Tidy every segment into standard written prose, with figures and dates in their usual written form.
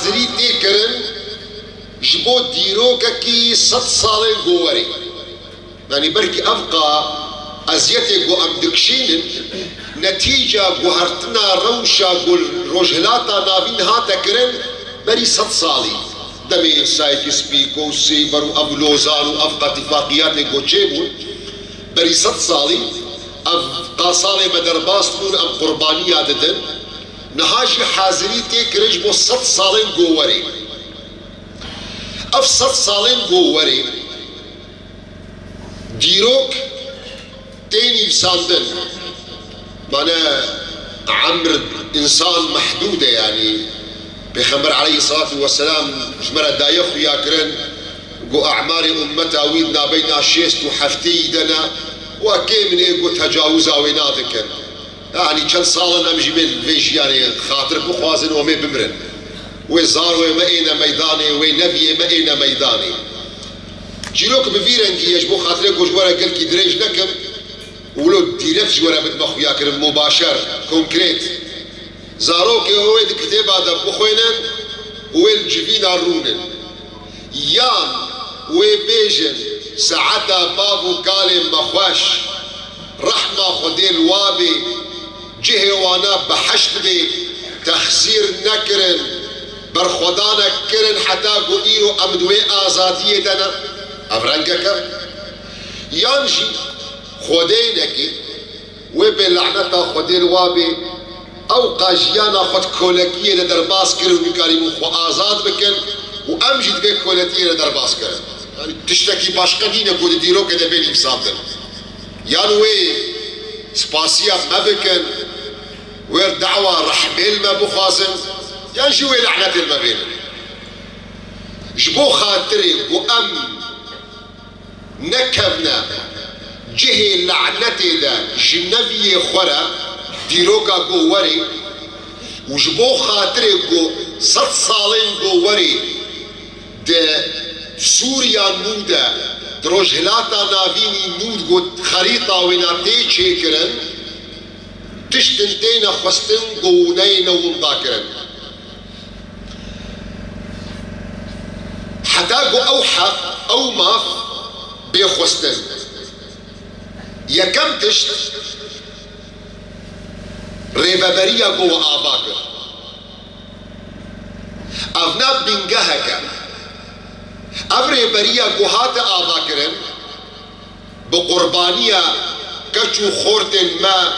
حاضری تکرن جبو دیروکا کی 100 سالین گووری یعنی برکی افقا ازیتی گو ام دکشینن نتیجه گو هرتنا روشا گو روجهلاتا ناوین ها تکرن بری 100 سالی دمی سایکس پیکو و سیبر و اب لوزان و افقا اتفاقیات گو چه بود بری 100 سالی افقا سالی بدرباست بون ام قربانی یاددن نهاجی حاضری تکرن جبو 100 سالین گووری اف 100 سالین گووری دیروک تاني بساندن معناه عمر إنسان محدودة يعني بخمر عليه الصلاة والسلام جمرة دايخ ياكرن قو أعمار أمتا ويدنا بين الشيست وحفتي دنا وكي من إيقو تجاوزا ويناتكن يعني كان صالنا مجمل فيش يعني خاطر بخوازن ومي بمرن وزار ومئينا ميداني ونبي مئينا ميداني جيروك بفيرنكي يجبو خاطرك وجبورا قل كي دريج نكم ولو ديركت جورا بتمخو ياكرن مباشر كونكريت زاروك هو الكتاب هذا بخوينن ويل جبين رونن يان وبيجن ساعتا بابو كالم مخوش رحمة خدي الوابي جهه وانا بحشت بي تخسير نكرن برخدانا كرن حتى قوئيرو امدوي آزادية دنا افرنكك يانجي خودينكي وباللعنة خدي الوابي او قاجيانا خد كولكية لدرباس كرن ونكاري مخو آزاد بكن وامجد بك كولتية لدرباس كرن يعني تشتكي باشقا دينا قول ديرو كده بيني بسامدن يعني وي سباسيا ما بكن وير دعوة رحميل ما بخازن يعني شو لعنة ما بينن جبو خاطري وام نكبنا جهي لعنتي دا جنبي خورا ديروكا قووري وجبو خاطري قو 100 سالين قووري دا سوريا نودا دروجهلاتا نافيني نود قو خريطة ويناتي شكرن تشتنتين خستن قونين ومضاكرن حتى قو أوحى أو ماف بيخستن يا كم تشت ريفابريا قوة آباكر أفناب بنجهك أفريبريا قوهات آباكرن بقربانية كشو خورتن ما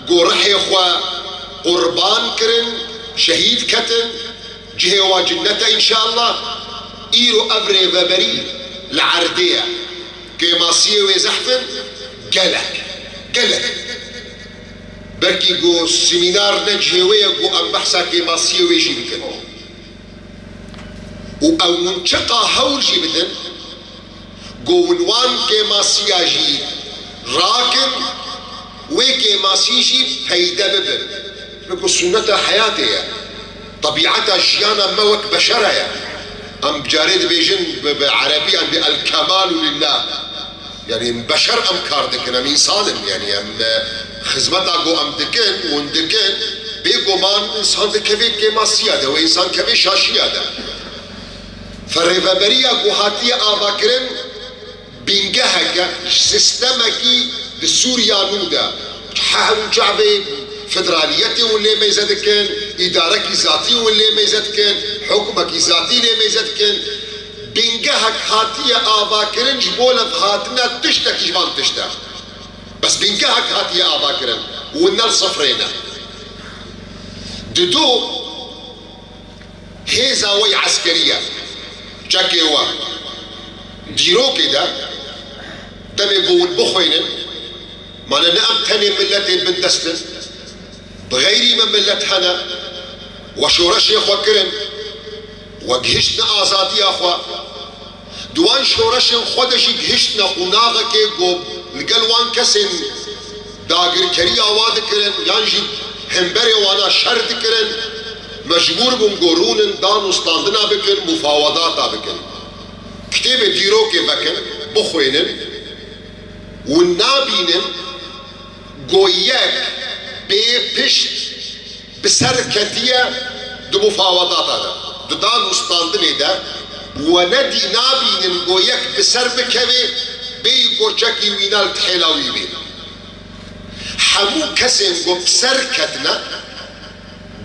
قرحي خوا قربان كرن شهيد كتن جهة واجنة إن شاء الله إيرو أفريبري العردية كيماسية ويزحفن قلق بركي قو سيمينار نجهوية قو أم بحثا كيماسية ويجي بكن أو منشقة هول جي بدن قو ونوان كيماسية جي راكن وكيماسية جي بيدا ببن نقول سنة حياتي طبيعتها جيانا موك بشرها أم بجاريد بيجن بعربي أم الكمال لله يعني بشر أم كاردكن أم إنسان يعني أم خدمتها قو أم دكن وندكن بيقو مان إنسان دكبي كما سيادة وإنسان كبي شاشيادة فالريفابريا قو هاتية آباكرن بينجهك سيستمكي بسوريا نودا حاول جعبي فدراليتي واللي ميزتكن إدارك ذاتي واللي ميزتكن حكمك ذاتي اللي ميزتكن بينجهك هاتية آباكرن جبولة هاتنا تشتكي جبان تشتك بس بينجهك هاتية آباكرن والنال صفرينا ددو هيزا وي عسكرية جاكي هو ديرو كده دمي بون بخوينن ما نعم تاني ملتي بندستن بغيري من ملتنا وشورش يا اخوة كرن وجهشنا آزادي يا اخوة دوان شورش خودش جهشنا وناغا كي قوب القلوان كسن داقر كريا واد كرن يانجي همبري وانا شرط كرن مجبور بمقرون دان استاندنا بكن مفاوضات بكن كتاب ديرو كي بكن بخوينن والنابينن قوياك بيشت بسر كتية دو مفاوضات هذا ددان وستاندني دا وندي نابين قويك بسر بكوي بي قوشكي وينال تحيلاوي بي حمو كسين قو بسر كتنا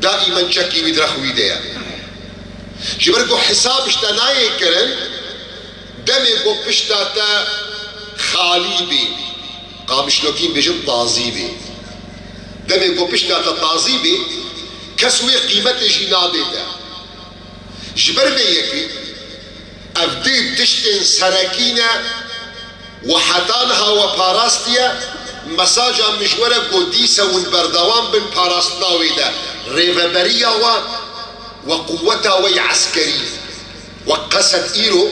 دائما شكي ويدرخوي ديا جبرقو حساب اشتناي كرن دمي قو بشتاتا خالي بي قامش لوكين بيجن طازي بي دمي قو بشتاتا طازي بي كسوي قيمة جنادي دا جبر بيكي افديد تشتن سراكينة وحتانها وباراستيا مساجا مجورة قديسة والبردوان بن باراستناوي دا ريفابريا وقوتها وي عسكري وقصد إيرو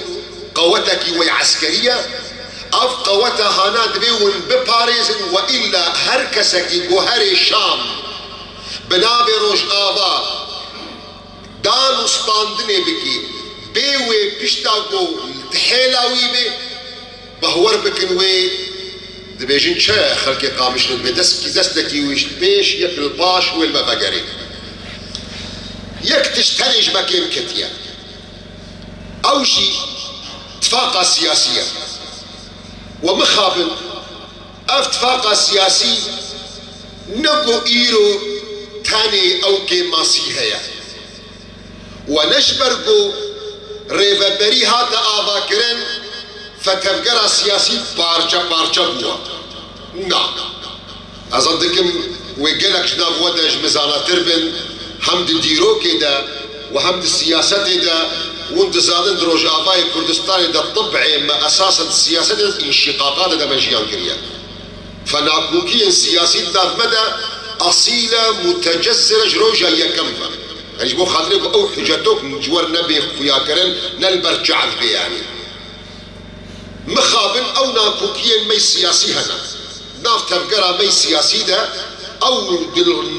قوتك وي عسكرية أف قوتها هانات بيون بباريس وإلا هركسك جوهر الشام بنابي روش آبا دانو ستاندني بكي بيوي بيشتاقو تحيلاوي بي بهور بكن وي دبيجين شا خلقي قامش بدس كي دستكي ويش بيش يك الباش والمفقري يك تشتنج بكيم كتيا أو شي اتفاقة سياسية ومخابل اتفاقة سياسي نقو إيرو تاني أو كي ماسيهيا ونشبرقو ريفابري هذا آذاكرين فتفكر سياسي بارجة بوا نعم أصدقكم ويقلك جناب ودج مزانا تربن حمد ديرو كده وحمد السياسة ده وانت زادن دروج آباء كردستان ده طبعي ما أساسا السياسة ده انشقاقات ده مجيان كريا فناكوكي سياسي ده مدى أصيلة متجذرة جروجا يكمفا يعني بو خاطرك أو حجتوك من جوار نبي خويا كرن نلبر جعل بي يعني مخابن أو ناكوكي مي سياسي هنا ناف تفكرها مي سياسي ده أو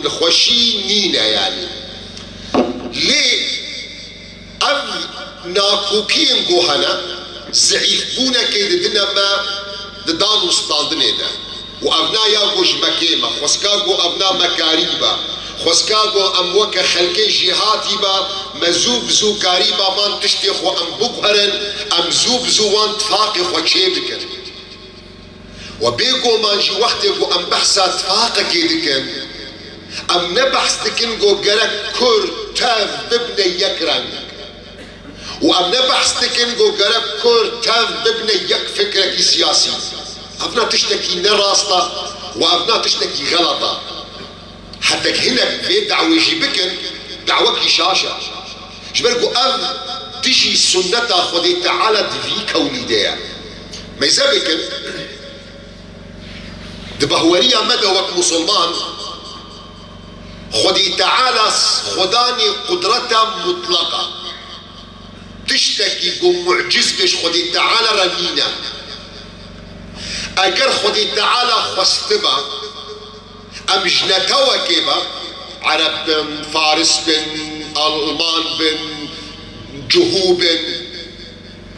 الخوشي نينا يعني ليه أب ناكوكين جوهنا زعيفونا كيد دنا ما دانو ستاندني ده وأبناء ياغوش مكيمة خسكاغو أبناء مكاريبا خسكاغو أموك خلقي جهاتي با مزوب زو كاريبا من تشتيخ وأم بقهرن أم زوب زوان تفاقي وشيبكن وبيقو مانجي وقتك أم بحثا تفاقا كيدكن أم نبحث تكن جو قرق كور تاف ببني يكرن وأم نبحث تكن جو قرق كور تاف ببني يك فكرك سياسي أبنا تشتكي نراسطة وأبنا تشتكي غلطة حتى هنا بيت دعوة يجيبكن دعوة شاشة شبرقو أم تجي سنة خدي تعالى في كوني ديا ما يزابكن دبهورية مدى وقت مسلمان خدي تعالى خداني قدرته مطلقة تشتكي قم معجز بش خدي تعالى رنينا اگر خدي تعالى خستبا ام جنتوا كيبا عرب بن فارس بن ألمان بن جهوب بن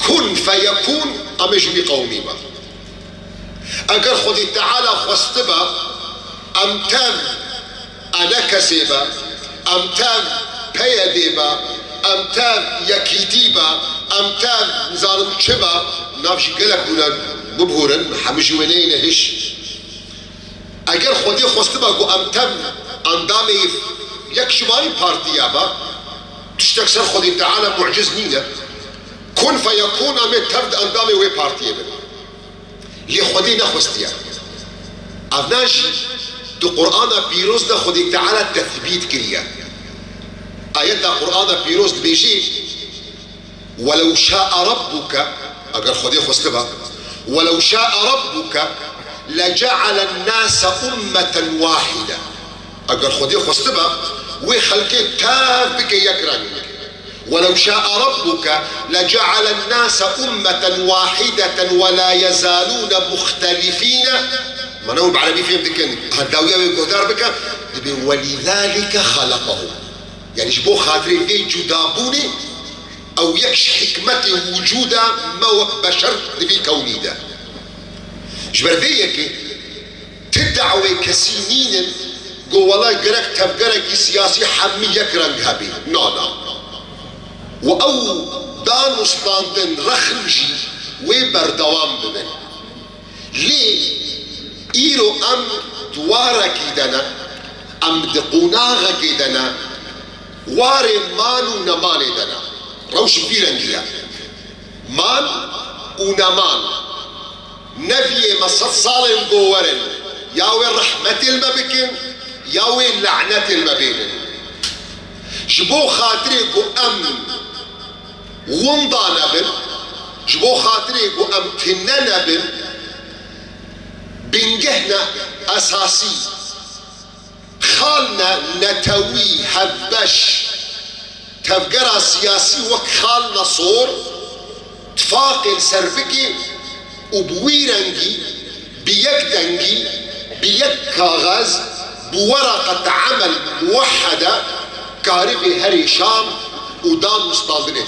كن فيكون ام جمي قومي با اگر خدي تعالى خستبا ام تم انا كسيبا ام تم بيديبا ام تم يكيديبا ام تم زالم شبا نافش قلق ببهورن حمجي ونين هش اگر خودی خواسته با ام تم اندامی یک شماری پارتیا با تشتكسر خودی تعالى معجز نية كن فيكون ام تبد اندامی وی پارتیا بن لی خودی نخواستیا افناش دو قرآن پیروز ده خودی تعالى تثبیت کریا آیت ده قرآن پیروز بیجی ولو شاء ربك اگر خودی خواسته با ولو شاء ربك لجعل الناس أمة واحدة أقر خدي خستبا وخلقي تاف بك يكرن ولو شاء ربك لجعل الناس أمة واحدة ولا يزالون مختلفين ما نوب عربي فيهم دكن هداوية ويقدر بك ولذلك خلقهم يعني شبو خاطري في جدابوني أو يكش حكمة وجود ما بشر في كوني ده جبر ذيك تدعوي كسنين جو والله قرق تبقرق سياسي حمي يكرن هبي لا وأو دان وستاندن رخنجي وبردوام ببن ليه إيرو أم دوارا كيدنا أم دقوناغا كيدنا واري مانو نمالي دنا روش بيرنجيا مان ونمان نفي مصد صالم قوارن ياوي رحمة المبكن ياوي لعنة المبين جبو خاطريكو أم ومضى نبن جبو خاطريكو أم تنا نبن بنجهنا أساسي خالنا نتوي هبش تفقرا سياسي وك خالنا صور تفاقل سربكي وبويرنجي بيك دنجي بيك كاغاز بورقة عمل موحدة كاربي هري شام ودان مستاذنة